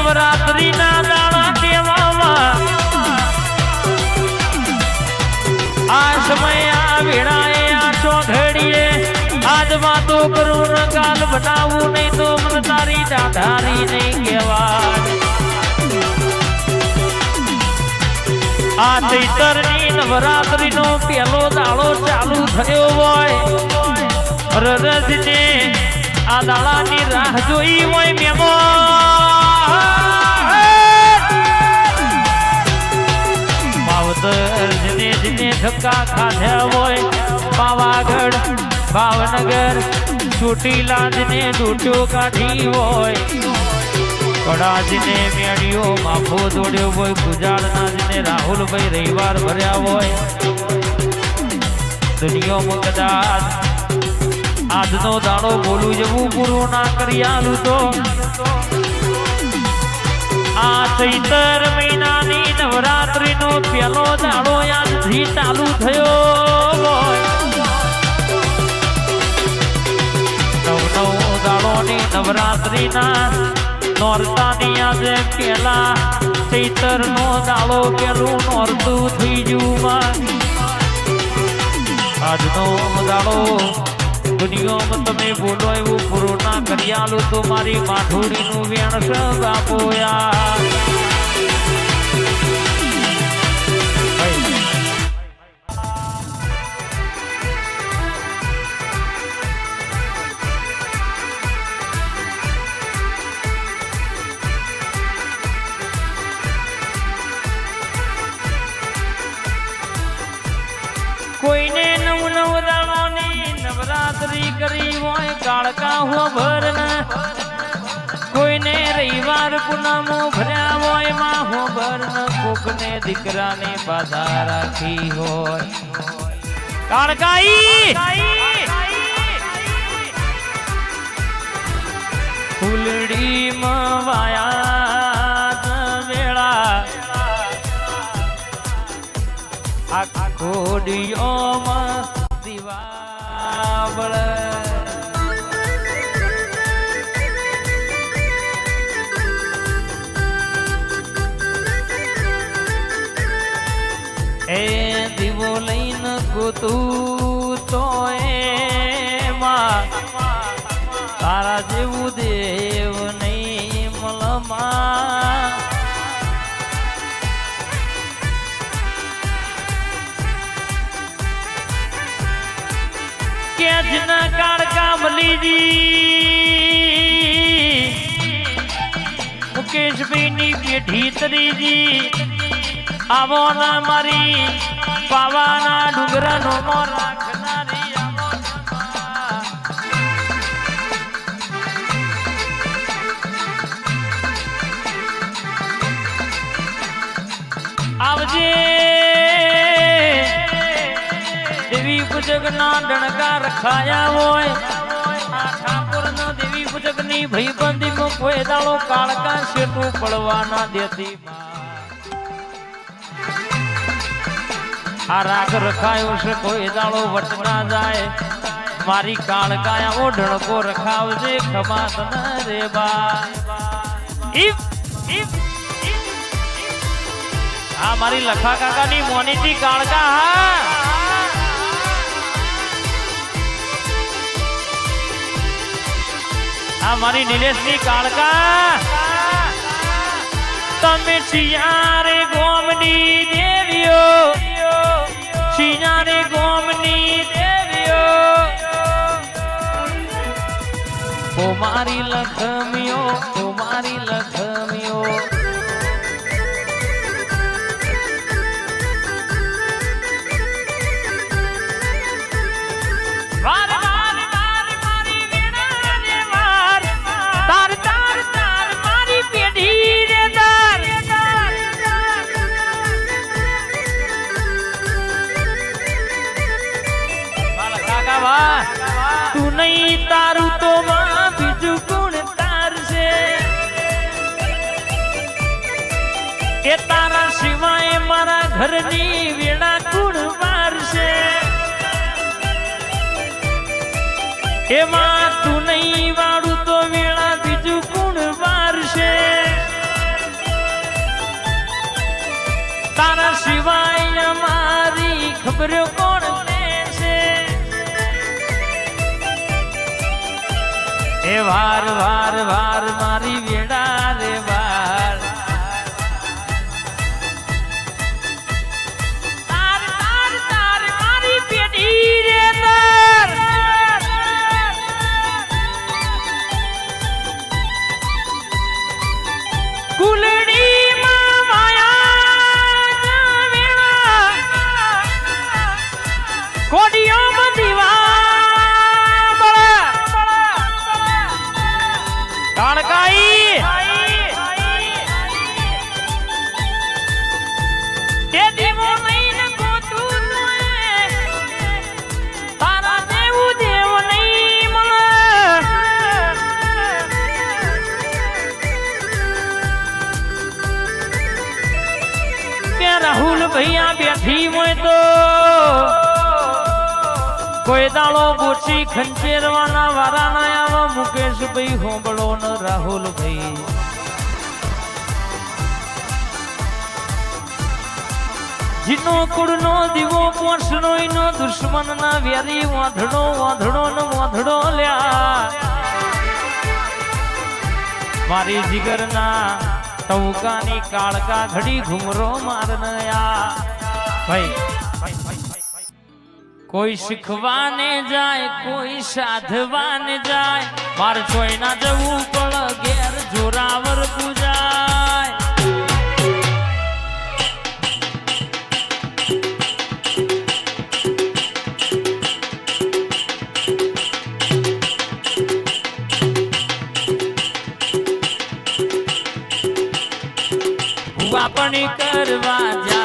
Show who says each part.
Speaker 1: નવરાત્રી ના દાડા કેવામાં આ સમય આ વેળાએ આ ચોઘડીએ આજ વાતો કરું ને કાલ બનાવું નહીં તો મને તારી દાધારી નહીં કહેવાય. આ ચૈતરની નવરાત્રી નો પેલો દાડો ચાલુ થયો હોય રજને આ દાડાની રાહ જોઈ હોય મેમો માવતર જને જને ધક્કા ખાધ્યા હોય પાવાગઢ ભાવનગર ચોટીલા જને ડૂટ્યો કાઢી હોય કડાજને મેળ્યો માફો દોડ્યો હોય ગુજારના જને રાહુલભાઈ રવિવાર ભર્યા હોય દુનિયામાં કદાચ આજનો દાડો બોલું જવું પૂરું ના કરી આલું તો આ ચૈતર મહિનાની નવરાત્રી નો પેલો દાડો આજથી ચાલુ થયો હોય નવ દાડોની નવરાત્રી ના નોરતાની આજે પેલા ચૈતર નો દાડો પેલું નોરતું થઈ ગયું આજનો દાડો દુનિયામાં તમે બોલો એવું પૂરું ના કરી આલું તો મારી માઠોડીનું વેણ બાપો યાર કોઈને નવ દાડોની નવરાત્રી કરી હોય કાળકા હો ભરન કોઈને રવિવાર પૂનમો ભર્યા હોય માં હો ભરન કોકને દીકરાને બાધા રાખી હોય કાળકાઈ ફૂલડી મવાયા વેળા આ કોડિયોમાં દિવાબળ એ દીવો લઈને ગોતું તો એમાં તારા જેવું દેવ નહીં મળમાં કેજના કાળકા મલીજી મુકેશભાઈ ની પેઢી તરીજી આવો ના મારી પાવાના ડુંગરા નો મો રાખનારી આવજે દેવી પૂજક ના ડણકા રખાયા હોય આ ઠાકોર નો દેવી પૂજક ની ભાઈબંધી માં કોઈ દાડો કાળકા શેઠું પડવા ના દેતી આ રાગ રખાયો છે કોઈ દાડો વટ ના જાય મારી કાળકાયા ઓ ઢણકો રખાવજે ખમા તને રે બા આ મારી લખા કાકા ની મોનીથી કાળકા હા આ મારી નિલેશ ની કાળકા તમે સિયારે ગોમની દેવીઓ સિયારે ગોમની દેવીઓ ઓ મારી લખમીઓ ઓ મારી લખમીઓ તું નહીં તારું તો માં બીજું ગુણ તારશે કે તારા સિવાય મારા ઘરની વેળા ગુણ મારશે એમાં તું નહીં વાળું તો વેળા બીજું ગુણ મારશે ખબર્યો કોણ છે એ વાર વાર વાર મારી વેડા રે વાર તાર તાર તાર મારી પેટી રે તાર કુલડી માં માયા વેણા કોડિયો દીવા રાહુલ ભૈયા બેઠી હોય તો કોઈ દાડો ગોચી ખંચેરવાના વારા ના આવા મુકેશભાઈ હોંબળો ન રાહુલ ભાઈ જીનો કુળનો દીવો પોષણો નો દુશ્મન ના વેરી વાંધડો વાંધડો ન વાંધડો લ્યા મારી જીગરના ટૌકાની કાળકા ઘડી ઘુમરો મારનયા ભાઈ કોઈ શીખવાને જાય કોઈ સાધવાને જાય માર ચોઈ ના જવું પડ ઘેર જોરાવર પૂજાય વાપણી કરવા